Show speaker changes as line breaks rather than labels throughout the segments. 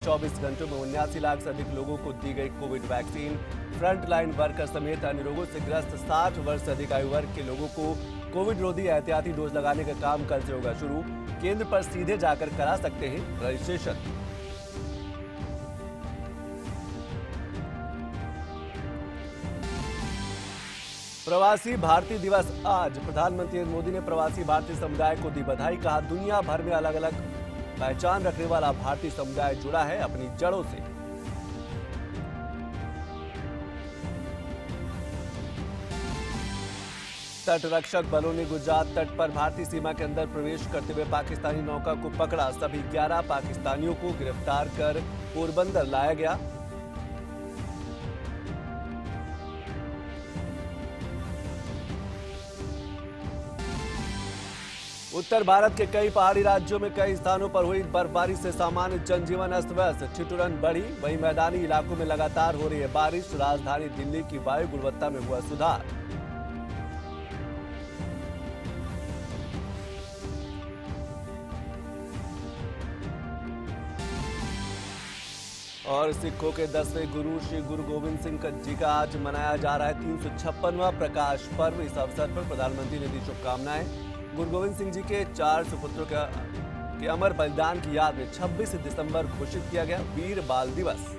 24 घंटों में 79 लाख से अधिक लोगों को दी गई Covid vaccine. Front line worker समेत अन्य रोगों से ग्रस्त 60 वर्ष से अधिक आयु वर्ग के लोगों को कोविड रोधी एहतियाती डोज लगाने का काम कल से होगा शुरू। केंद्र पर सीधे जाकर करा सकते हैं रजिस्ट्रेशन। प्रवासी भारतीय दिवस आज। प्रधानमंत्री नरेंद्र मोदी ने प्रवासी भारतीय समुदाय को दी बधाई। कहा, दुनिया भर में अलग अलग पहचान रखने वाला भारतीय समुदाय जुड़ा है अपनी जड़ों से। तटरक्षक बलों ने गुजरात तट पर भारतीय सीमा के अंदर प्रवेश करते हुए पाकिस्तानी नौका को पकड़ा। सभी 11 पाकिस्तानियों को गिरफ्तार कर पोरबंदर लाया गया। उत्तर भारत के कई पहाड़ी राज्यों में कई स्थानों पर हुई बर्फबारी से सामान्य जनजीवन अस्त व्यस्त। ठिठुरन बढ़ी, वहीं मैदानी इलाकों में लगातार हो रही है बारिश। राजधानी दिल्ली की वायु गुणवत्ता में हुआ सुधार। और सिखों के 10वें गुरु श्री गुरु गोविंद सिंह जी का आज मनाया जा रहा है 356वां प्रकाश पर्व। इस अवसर पर प्रधानमंत्री ने दी शुभकामनाएं। गुरु गोविंद सिंह जी के 4 सुपुत्रों के अमर बलिदान की याद में 26 दिसंबर घोषित किया गया वीर बाल दिवस।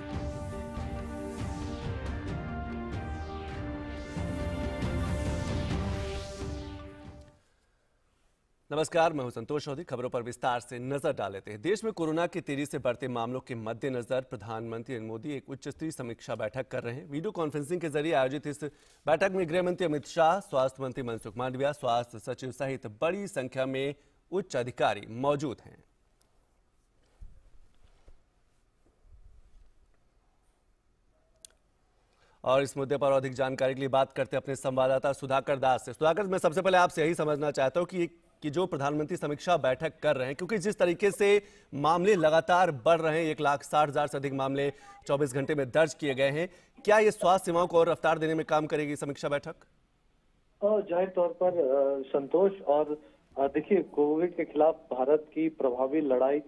नमस्कार, मैं हूं संतोष चौधरी। खबरों पर विस्तार से नजर डाल लेते हैं। देश में कोरोना की तेजी से बढ़ते मामलों के मद्देनजर प्रधानमंत्री नरेंद्र मोदी एक उच्च स्तरीय समीक्षा बैठक कर रहे हैं। वीडियो कॉन्फ्रेंसिंग के जरिए आयोजित इस बैठक में गृह मंत्री अमित शाह, स्वास्थ्य मंत्री मनसुख मांडविया, स्वास्थ्य सचिव सहित बड़ी संख्या में उच्च अधिकारी मौजूद हैं। और इस मुद्दे पर अधिक जानकारी के लिए बात करते हैं अपने संवाददाता सुधाकर दास से। सुधाकर, मैं सबसे पहले आपसे यही समझना चाहता हूं कि जो प्रधानमंत्री समीक्षा बैठक कर रहे हैं, क्योंकि जिस तरीके से मामले लगातार बढ़ रहे हैं, 1,60,000 से अधिक मामले 24 घंटे में दर्ज किए गए हैं, क्या ये स्वास्थ्य सेवाओं को और रफ्तार देने में काम करेगी समीक्षा बैठक?
जाहिर तौर पर संतोष, और देखिए, कोविड के खिलाफ भारत की प्रभावी लड़ाई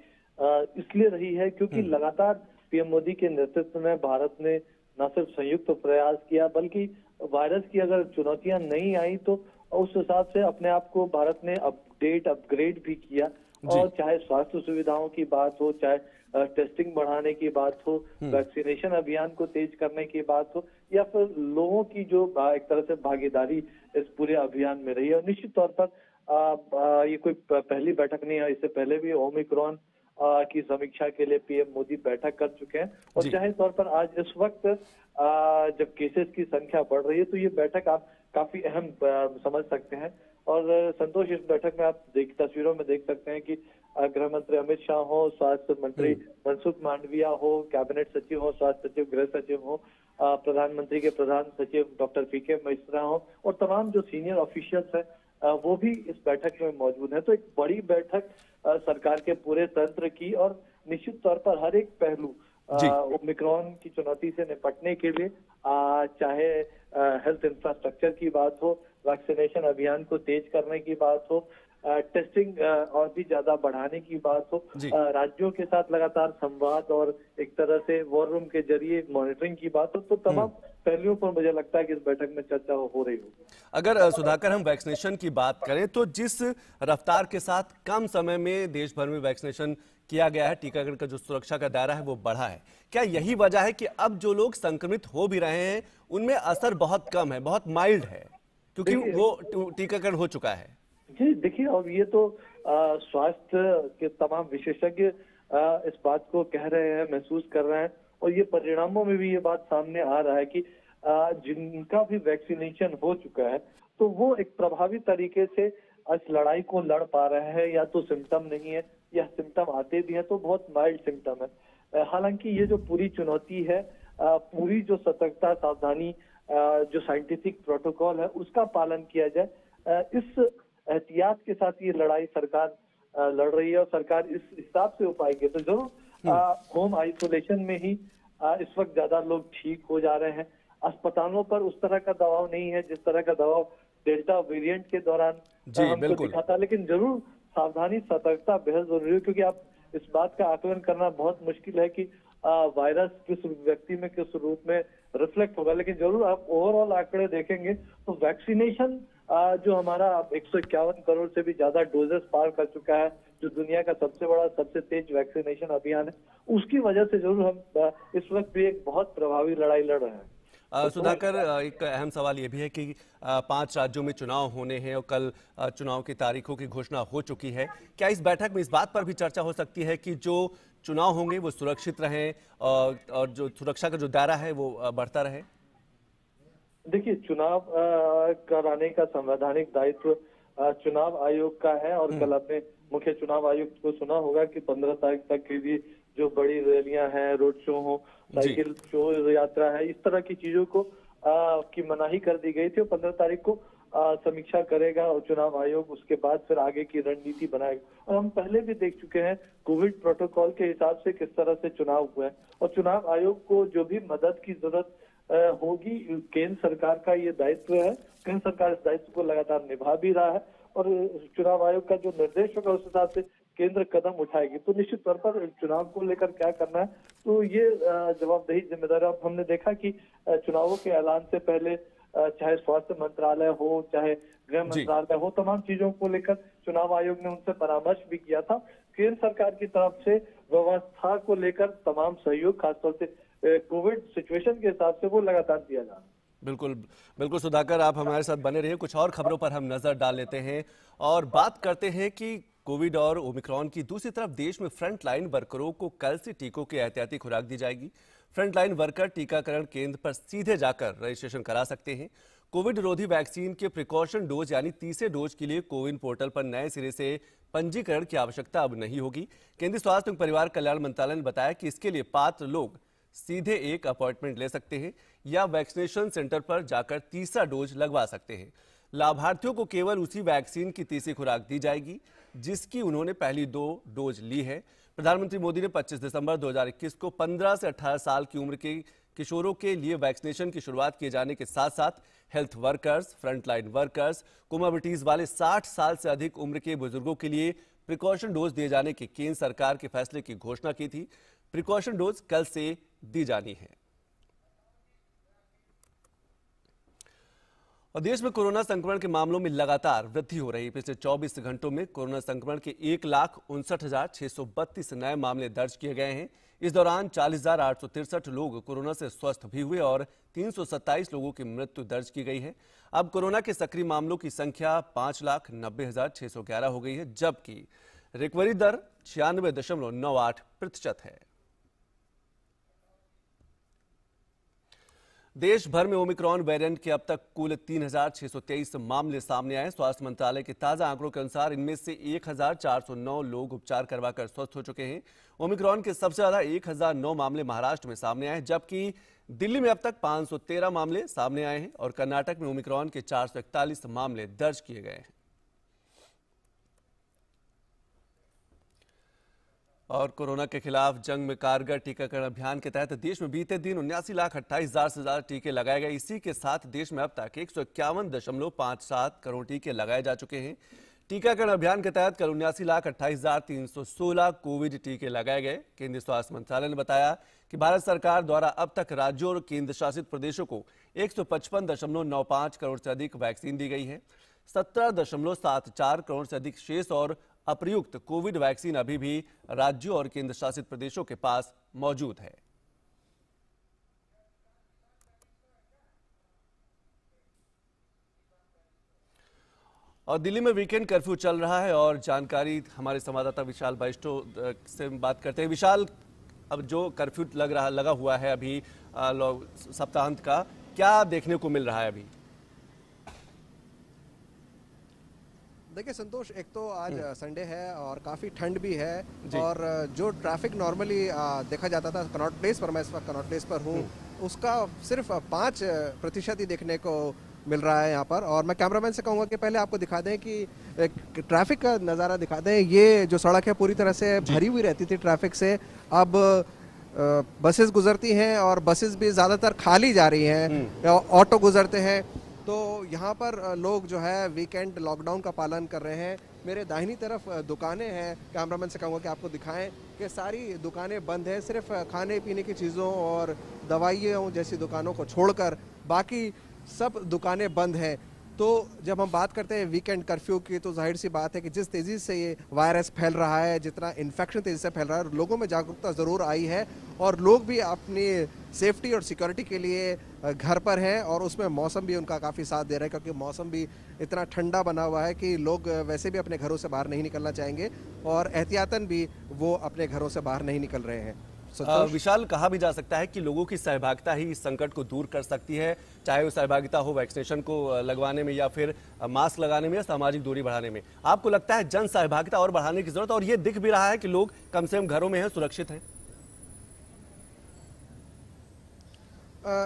इसलिए रही है क्योंकि लगातार पीएम मोदी के नेतृत्व में भारत ने न सिर्फ संयुक्त प्रयास किया, बल्कि वायरस की अगर चुनौतियां नहीं आई तो उस हिसाब से अपने आप को भारत ने अपग्रेड भी किया। और चाहे स्वास्थ्य सुविधाओं की बात हो, चाहे टेस्टिंग बढ़ाने की बात हो, वैक्सीनेशन अभियान को तेज करने की बात हो, या फिर लोगों की जो एक तरह से भागीदारी इस पूरे अभियान में रही है। और निश्चित तौर पर ये कोई पहली बैठक नहीं है। इससे पहले भी ओमिक्रॉन की समीक्षा के लिए पीएम मोदी बैठक कर चुके हैं। और जाहिर तौर पर आज इस वक्त जब केसेस की संख्या बढ़ रही है तो ये बैठक आप काफी अहम समझ सकते हैं। और संतोष, इस बैठक में आप तस्वीरों में देख सकते हैं कि गृह मंत्री अमित शाह हो, स्वास्थ्य मंत्री मनसुख मांडविया हो, कैबिनेट सचिव हो, स्वास्थ्य सचिव, गृह सचिव हो, प्रधानमंत्री के प्रधान सचिव डॉक्टर पीके मिश्रा हो, और तमाम जो सीनियर ऑफिशियल्स हैं वो भी इस बैठक में मौजूद है। तो एक बड़ी बैठक सरकार के पूरे तंत्र की, और निश्चित तौर पर हर एक पहलू ओमिक्रॉन की चुनौती से निपटने के लिए, चाहे हेल्थ इंफ्रास्ट्रक्चर की बात हो, वैक्सीनेशन अभियान को तेज करने की बात हो, टेस्टिंग और भी ज्यादा बढ़ाने की बात हो, राज्यों के साथ लगातार संवाद और एक तरह से वॉर रूम के जरिए मॉनिटरिंग की बात हो, तो तमाम पहलुओं पर मुझे लगता है कि इस बैठक में चर्चा हो रही होगी।
अगर सुधाकर हम वैक्सीनेशन की बात करें तो जिस रफ्तार के साथ कम समय में देश भर में वैक्सीनेशन किया गया है, टीकाकरण का जो सुरक्षा का दायरा है वो बढ़ा है, क्या यही वजह है कि अब जो लोग संक्रमित हो भी रहे हैं उनमें असर बहुत कम है, बहुत माइल्ड है, क्योंकि वो टीकाकरण हो चुका है?
जी देखिए, और ये तो स्वास्थ्य के तमाम विशेषज्ञ इस बात को कह रहे हैं, महसूस कर रहे हैं, और ये परिणामों में भी ये बात सामने आ रहा है कि जिनका भी वैक्सीनेशन हो चुका है तो वो एक प्रभावी तरीके से इस लड़ाई को लड़ पा रहे हैं। या तो सिम्टम नहीं है, या सिम्टम आते भी हैं तो बहुत माइल्ड सिम्टम है। हालांकि ये जो पूरी चुनौती है, पूरी जो सतर्कता, सावधानी, जो साइंटिफिक प्रोटोकॉल है उसका पालन किया जाए, इस एहतियात के साथ ये लड़ाई सरकार लड़ रही है। और सरकार इस हिसाब से उपाय के तो जरूर होम आइसोलेशन में ही इस वक्त ज्यादा लोग ठीक हो जा रहे हैं। अस्पतालों पर उस तरह का दबाव नहीं है जिस तरह का दबाव डेल्टा वेरिएंट के दौरान हमको दिखा था। लेकिन जरूर सावधानी, सतर्कता बेहद जरूरी है, क्योंकि आप इस बात का आकलन करना बहुत मुश्किल है कि वायरस किस व्यक्ति में किस रूप में रिफ्लेक्ट होगा। लेकिन जरूर आप ओवरऑल आंकड़े देखेंगे तो वैक्सीनेशन जो हमारा 151 करोड़ से भी ज्यादा डोजेस पार कर चुका है, जो दुनिया का सबसे बड़ा सबसे तेज वैक्सीनेशन अभियान है, उसकी वजह से जरूर हम इस वक्त भी एक बहुत प्रभावी लड़ाई लड़ रहे हैं।
सुधाकर, एक अहम सवाल ये भी है कि 5 राज्यों में चुनाव होने हैं और कल चुनाव की तारीखों की घोषणा हो चुकी है। क्या इस बैठक में इस बात पर भी चर्चा हो सकती है कि जो चुनाव होंगे वो सुरक्षित रहें और जो सुरक्षा का जो दायरा है वो बढ़ता रहे?
देखिए, चुनाव कराने का संवैधानिक दायित्व चुनाव आयोग का है और कल आपने मुख्य चुनाव आयुक्त को सुना होगा कि 15 तारीख तक के लिए जो बड़ी रैलियां हैं, रोड शो हो, साइकिल शो यात्रा है, इस तरह की चीजों को की मनाही कर दी गई थी और 15 तारीख को समीक्षा करेगा और चुनाव आयोग उसके बाद फिर आगे की रणनीति बनाएगा। और हम पहले भी देख चुके हैं कोविड प्रोटोकॉल के हिसाब से किस तरह से चुनाव हुए हैं और चुनाव आयोग को जो भी मदद की जरूरत होगी, केंद्र सरकार का ये दायित्व है। केंद्र सरकार इस दायित्व को लगातार निभा भी रहा है और चुनाव आयोग का जो निर्देश होगा उस हिसाब से केंद्र कदम उठाएगी। तो निश्चित तौर पर चुनाव को लेकर क्या करना है, तो ये जवाबदेही जिम्मेदारी। अब हमने देखा कि चुनावों के ऐलान से पहले चाहे स्वास्थ्य मंत्रालय हो, चाहे गृह मंत्रालय हो, तमाम चीजों को लेकर चुनाव आयोग ने उनसे परामर्श भी किया था। केंद्र सरकार की तरफ से व्यवस्था को लेकर तमाम सहयोग, खासतौर से कोविड सिचुएशन के हिसाब से, वो लगातार दिया जा रहा है।
बिल्कुल बिल्कुल सुधाकर, आप हमारे साथ बने रहिए। कुछ और खबरों पर हम नजर डाल लेते हैं और बात करते हैं कि कोविड और ओमिक्रॉन की दूसरी तरफ देश में फ्रंट लाइन वर्करों को कल से टीकों की एहतियाती खुराक दी जाएगी। फ्रंट लाइन वर्कर टीकाकरण केंद्र पर सीधे जाकर रजिस्ट्रेशन करा सकते हैं। कोविड रोधी वैक्सीन के प्रिकॉशन डोज यानी तीसरे डोज के लिए कोविन पोर्टल पर नए सिरे से पंजीकरण की आवश्यकता अब नहीं होगी। केंद्रीय स्वास्थ्य एवं परिवार कल्याण मंत्रालय ने बताया कि इसके लिए पात्र लोग सीधे एक अपॉइंटमेंट ले सकते हैं या वैक्सीनेशन सेंटर पर जाकर तीसरा डोज लगवा सकते हैं। लाभार्थियों को केवल उसी वैक्सीन की तीसरी खुराक दी जाएगी जिसकी उन्होंने पहली 2 डोज ली है। प्रधानमंत्री मोदी ने 25 दिसंबर 2021 को 15 से 18 साल की उम्र के किशोरों के लिए वैक्सीनेशन की शुरुआत किए जाने के साथ साथ health workers, frontline workers, comorbidities वाले 60 साल से अधिक उम्र के बुजुर्गों के लिए प्रिकॉशन डोज दिए जाने के केंद्र सरकार के फैसले की घोषणा की थी। प्रिकॉशन डोज कल से दी जानी है। और देश में कोरोना संक्रमण के मामलों में लगातार वृद्धि हो रही। पिछले 24 घंटों में कोरोना संक्रमण के 1,59,632 नए मामले दर्ज किए गए हैं। इस दौरान 40,863 लोग कोरोना से स्वस्थ भी हुए और 327 लोगों की मृत्यु दर्ज की गई है। अब कोरोना के सक्रिय मामलों की संख्या 5,90,611 हो गई है, जबकि रिकवरी दर 96.98% है। देश भर में ओमिक्रॉन वेरिएंट के अब तक कुल 3,623 मामले सामने आए। स्वास्थ्य मंत्रालय के ताजा आंकड़ों के अनुसार इनमें से 1,409 लोग उपचार करवाकर स्वस्थ हो चुके हैं। ओमिक्रॉन के सबसे ज्यादा 1,009 मामले महाराष्ट्र में सामने आए, जबकि दिल्ली में अब तक 513 मामले सामने आए हैं और कर्नाटक में ओमिक्रॉन के 441 मामले दर्ज किए गए हैं। और कोरोना के खिलाफ जंग में कारगर टीकाकरण अभियान के तहत देश में बीते दिन 79,28,000 से ज्यादा टीके लगाए गए। इसी के साथ देश में अब तक 151.57 करोड़ टीके लगाए जा चुके हैं। टीकाकरण अभियान के तहत कल 79,28,316 कोविड टीके लगाए गए। केंद्रीय स्वास्थ्य मंत्रालय ने बताया कि भारत सरकार द्वारा अब तक राज्यों और केंद्र शासित प्रदेशों को 155.95 करोड़ से अधिक वैक्सीन दी गई है। 17.74 करोड़ से अधिक शेष और अप्रयुक्त कोविड वैक्सीन अभी भी राज्यों और केंद्र शासित प्रदेशों के पास मौजूद है। और दिल्ली में वीकेंड कर्फ्यू चल रहा है और जानकारी हमारे संवाददाता विशाल बैष्टो से बात करते हैं। विशाल, अब जो कर्फ्यू लगा हुआ है अभी सप्ताहांत का, क्या देखने को मिल रहा है अभी?
देखिए संतोष, एक तो आज संडे है और काफ़ी ठंड भी है और जो ट्रैफिक नॉर्मली देखा जाता था कनॉट प्लेस पर, मैं इस वक्त कनॉट प्लेस पर हूँ, उसका सिर्फ 5% ही देखने को मिल रहा है यहाँ पर। और मैं कैमरामैन से कहूँगा कि पहले आपको दिखा दें कि ट्रैफिक का नज़ारा दिखा दें। ये जो सड़क है पूरी तरह से भरी हुई रहती थी ट्रैफिक से, अब बसेस गुजरती हैं और बसेस भी ज़्यादातर खाली जा रही हैं, ऑटो गुजरते हैं। तो यहाँ पर लोग जो है वीकेंड लॉकडाउन का पालन कर रहे हैं। मेरे दाहिनी तरफ दुकानें हैं, कैमरामैन से कहूँगा कि आपको दिखाएं कि सारी दुकानें बंद हैं, सिर्फ खाने पीने की चीज़ों और दवाइयों जैसी दुकानों को छोड़कर बाकी सब दुकानें बंद हैं। तो जब हम बात करते हैं वीकेंड कर्फ्यू की, तो जाहिर सी बात है कि जिस तेज़ी से ये वायरस फैल रहा है, जितना इन्फेक्शन तेज़ी से फैल रहा है, लोगों में जागरूकता ज़रूर आई है और लोग भी अपनी सेफ्टी और सिक्योरिटी के लिए घर पर हैं और उसमें मौसम भी उनका काफ़ी साथ दे रहा है, क्योंकि मौसम भी इतना ठंडा बना हुआ है कि लोग वैसे भी अपने घरों से बाहर नहीं निकलना चाहेंगे और एहतियातन भी वो अपने घरों से बाहर नहीं निकल रहे हैं।
विशाल, कहा भी जा सकता है कि लोगों की सहभागिता ही इस संकट को दूर कर सकती है, चाहे वो सहभागिता हो वैक्सीनेशन को लगवाने में या फिर मास्क लगाने में या सामाजिक दूरी बढ़ाने में। आपको लगता है जन सहभागिता और बढ़ाने की जरूरत, और ये दिख भी रहा है कि लोग कम से कम घरों में हैं, सुरक्षित हैं?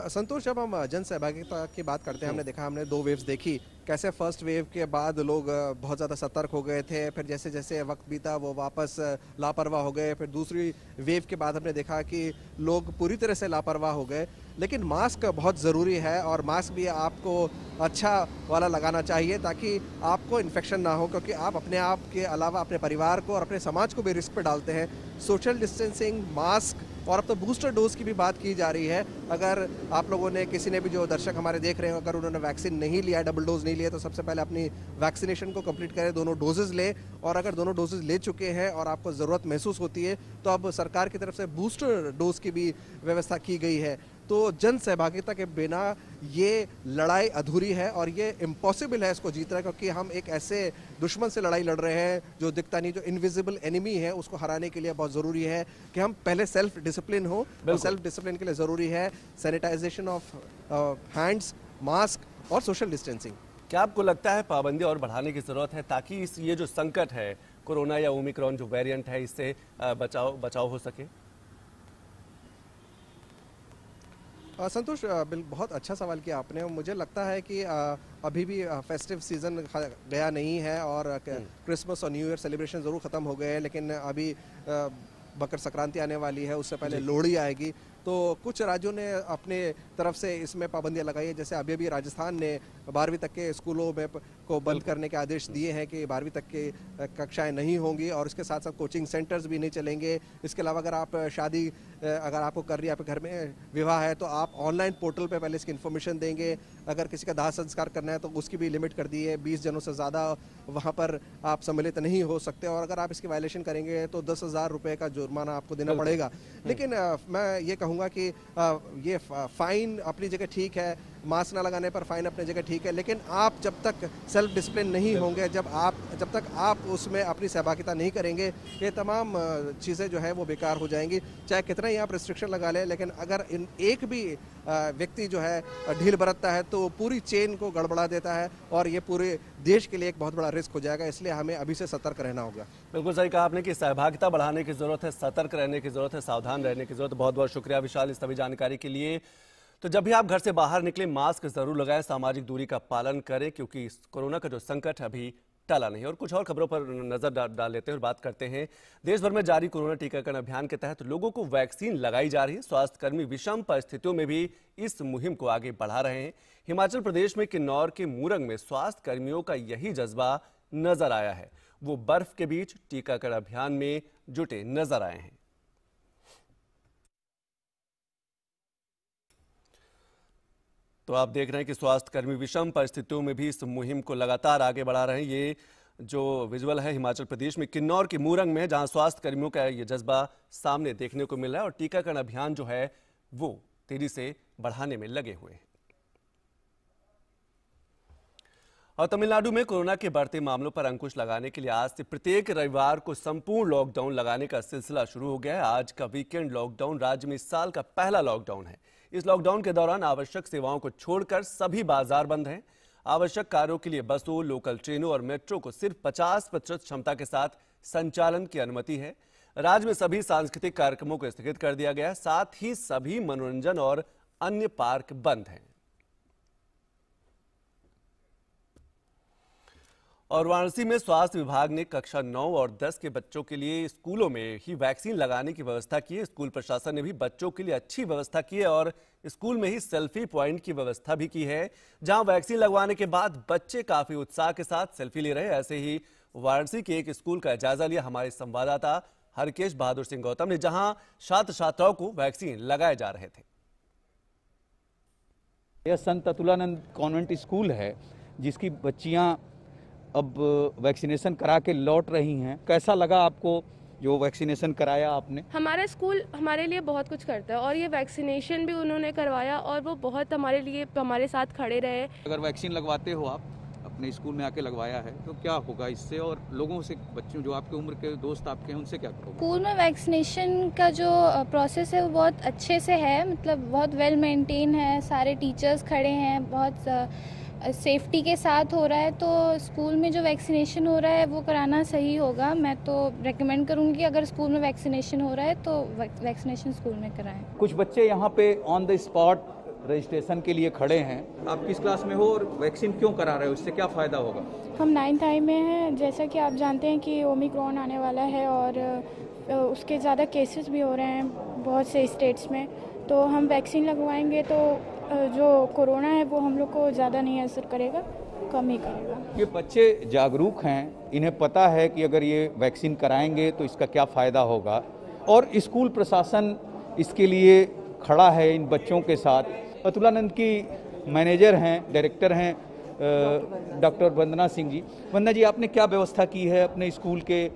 संतोष, जब हम जन सहभागिता की बात करते हैं, हमने देखा, हमने 2 वेव्स देखी, कैसे फर्स्ट वेव के बाद लोग बहुत ज़्यादा सतर्क हो गए थे, फिर जैसे जैसे वक्त बीता वो वापस लापरवाह हो गए, फिर दूसरी वेव के बाद हमने देखा कि लोग पूरी तरह से लापरवाह हो गए। लेकिन मास्क बहुत ज़रूरी है और मास्क भी आपको अच्छा वाला लगाना चाहिए ताकि आपको इन्फेक्शन ना हो, क्योंकि आप अपने आप के अलावा अपने परिवार को और अपने समाज को भी रिस्क पे डालते हैं। सोशल डिस्टेंसिंग, मास्क और अब तो बूस्टर डोज की भी बात की जा रही है। अगर आप लोगों ने, किसी ने भी, जो दर्शक हमारे देख रहे हैं, अगर उन्होंने वैक्सीन नहीं लिया, डबल डोज नहीं लिया, तो सबसे पहले अपनी वैक्सीनेशन को कंप्लीट करें, दोनों डोजेज लें। और अगर दोनों डोजेज ले चुके हैं और आपको ज़रूरत महसूस होती है तो अब सरकार की तरफ से बूस्टर डोज की भी व्यवस्था की गई है। तो जन सहभागिता के बिना ये लड़ाई अधूरी है और ये इम्पॉसिबल है इसको जीतना, क्योंकि हम एक ऐसे दुश्मन से लड़ाई लड़ रहे हैं जो दिखता नहीं, जो इनविजिबल एनिमी है। उसको हराने के लिए बहुत ज़रूरी है कि हम पहले सेल्फ डिसिप्लिन हो, और सेल्फ डिसिप्लिन के लिए ज़रूरी है सैनिटाइजेशन ऑफ हैंड्स, मास्क और सोशल डिस्टेंसिंग।
क्या आपको लगता है पाबंदी और बढ़ाने की जरूरत है ताकि ये जो संकट है, कोरोना या ओमिक्रॉन जो वेरिएंट है, इससे बचाव हो सके?
संतोष, बहुत अच्छा सवाल किया आपने। मुझे लगता है कि अभी भी फेस्टिव सीज़न गया नहीं है और क्रिसमस और न्यू ईयर सेलिब्रेशन ज़रूर ख़त्म हो गए हैं, लेकिन अभी मकर संक्रांति आने वाली है, उससे पहले लोहड़ी आएगी। तो कुछ राज्यों ने अपने तरफ से इसमें पाबंदियां लगाई है। जैसे अभी राजस्थान ने 12वीं तक के स्कूलों में को बंद करने के आदेश दिए हैं कि 12वीं तक की कक्षाएं नहीं होंगी और इसके साथ साथ कोचिंग सेंटर्स भी नहीं चलेंगे। इसके अलावा अगर आप शादी अगर आपको कर रही है, आपके घर में विवाह है, तो आप ऑनलाइन पोर्टल पे पहले इसकी इन्फॉर्मेशन देंगे। अगर किसी का दाह संस्कार करना है तो उसकी भी लिमिट कर दी है, 20 जनों से ज़्यादा वहाँ पर आप सम्मिलित नहीं हो सकते, और अगर आप इसकी वायलेशन करेंगे तो 10,000 रुपये का जुर्माना आपको देना पड़ेगा। लेकिन मैं ये कहूँगा कि ये फाइन अपनी जगह ठीक है, मास्क ना लगाने पर फाइन अपनी जगह ठीक है, लेकिन आप जब तक सेल्फ डिसिप्लिन नहीं होंगे, जब तक आप उसमें अपनी सहभागिता नहीं करेंगे, ये तमाम चीज़ें जो है वो बेकार हो जाएंगी। चाहे कितना ही आप रिस्ट्रिक्शन लगा लें, लेकिन अगर इन एक भी व्यक्ति जो है ढील बरतता है तो पूरी चेन को गड़बड़ा देता है और ये पूरे देश के लिए एक बहुत बड़ा रिस्क हो जाएगा। इसलिए हमें अभी से सतर्क रहना होगा।
बिल्कुल सही कहा आपने कि सहभागिता बढ़ाने की जरूरत है, सतर्क रहने की जरूरत है, सावधान रहने की जरूरत है। बहुत बहुत शुक्रिया विशाल इस सभी जानकारी के लिए। तो जब भी आप घर से बाहर निकले, मास्क जरूर लगाएं, सामाजिक दूरी का पालन करें, क्योंकि कोरोना का जो संकट है अभी टला नहीं। और कुछ और खबरों पर नजर डाल लेते हैं और बात करते हैं। देश भर में जारी कोरोना टीकाकरण अभियान के तहत लोगों को वैक्सीन लगाई जा रही है। स्वास्थ्यकर्मी विषम परिस्थितियों में भी इस मुहिम को आगे बढ़ा रहे हैं। हिमाचल प्रदेश में किन्नौर के मूरंग में स्वास्थ्य कर्मियों का यही जज्बा नजर आया है। वो बर्फ के बीच टीकाकरण अभियान में जुटे नजर आए हैं। तो आप देख रहे हैं कि स्वास्थ्यकर्मी विषम परिस्थितियों में भी इस मुहिम को लगातार आगे बढ़ा रहे हैं। ये जो विजुअल है हिमाचल प्रदेश में किन्नौर के मूरंग में, जहां स्वास्थ्यकर्मियों का ये जज्बा सामने देखने को मिल रहा है और टीकाकरण अभियान जो है वो तेजी से बढ़ाने में लगे हुए हैं। और तमिलनाडु में कोरोना के बढ़ते मामलों पर अंकुश लगाने के लिए आज से प्रत्येक रविवार को संपूर्ण लॉकडाउन लगाने का सिलसिला शुरू हो गया है। आज का वीकेंड लॉकडाउन राज्य में इस साल का पहला लॉकडाउन है। इस लॉकडाउन के दौरान आवश्यक सेवाओं को छोड़कर सभी बाजार बंद हैं। आवश्यक कार्यों के लिए बसों, लोकल ट्रेनों और मेट्रो को सिर्फ 50% क्षमता के साथ संचालन की अनुमति है। राज्य में सभी सांस्कृतिक कार्यक्रमों को स्थगित कर दिया गया है। साथ ही सभी मनोरंजन और अन्य पार्क बंद हैं। और वाराणसी में स्वास्थ्य विभाग ने कक्षा 9 और 10 के बच्चों के लिए स्कूलों में ही वैक्सीन लगाने की व्यवस्था की है। स्कूल प्रशासन ने भी बच्चों के लिए अच्छी व्यवस्था की है और स्कूल में ही सेल्फी पॉइंट की व्यवस्था भी की है, जहां वैक्सीन लगवाने के बाद बच्चे काफी उत्साह के साथ सेल्फी ले रहे हैं। ऐसे ही वाराणसी के एक स्कूल का जायजा लिया हमारे संवाददाता हरकेश बहादुर सिंह गौतम ने, जहां छात्र छात्राओं को वैक्सीन लगाए जा रहे थे।
यह संत अतुलानंद कॉन्वेंट स्कूल है जिसकी बच्चियां अब वैक्सीनेशन करा के लौट रही हैं। कैसा लगा आपको जो वैक्सीनेशन कराया आपने?
हमारा स्कूल हमारे लिए बहुत कुछ करता है और ये वैक्सीनेशन भी उन्होंने करवाया और वो बहुत हमारे लिए हमारे साथ खड़े रहे।
अगर वैक्सीन लगवाते हो आप, अपने स्कूल में आके लगवाया है, तो क्या होगा इससे? और लोगों से, बच्चों जो आपके उम्र के दोस्त आपके हैं, उनसे क्या करोगे?
स्कूल में वैक्सीनेशन का जो प्रोसेस है वो बहुत अच्छे से है, मतलब बहुत वेल मेंटेन है, सारे टीचर्स खड़े हैं, बहुत सेफ्टी के साथ हो रहा है। तो स्कूल में जो वैक्सीनेशन हो रहा है वो कराना सही होगा। मैं तो रेकमेंड करूँगी कि अगर स्कूल में वैक्सीनेशन हो रहा है तो वैक्सीनेशन स्कूल में कराएं।
कुछ बच्चे यहाँ पे ऑन द स्पॉट रजिस्ट्रेशन के लिए खड़े हैं। आप किस क्लास में हो और वैक्सीन क्यों करा रहे हो? इससे क्या फ़ायदा होगा?
हम 9th आई में हैं। जैसा कि आप जानते हैं कि ओमिक्रॉन आने वाला है और उसके ज़्यादा केसेस भी हो रहे हैं बहुत से स्टेट्स में, तो हम वैक्सीन लगवाएंगे तो जो कोरोना है वो हम लोग को ज़्यादा नहीं असर करेगा, कम ही करेगा।
ये बच्चे जागरूक हैं, इन्हें पता है कि अगर ये वैक्सीन कराएंगे तो इसका क्या फ़ायदा होगा, और स्कूल प्रशासन इसके लिए खड़ा है इन बच्चों के साथ। अतुलानंद की मैनेजर हैं, डायरेक्टर हैं डॉक्टर वंदना सिंह जी। वंदना जी, आपने क्या व्यवस्था की है अपने स्कूल के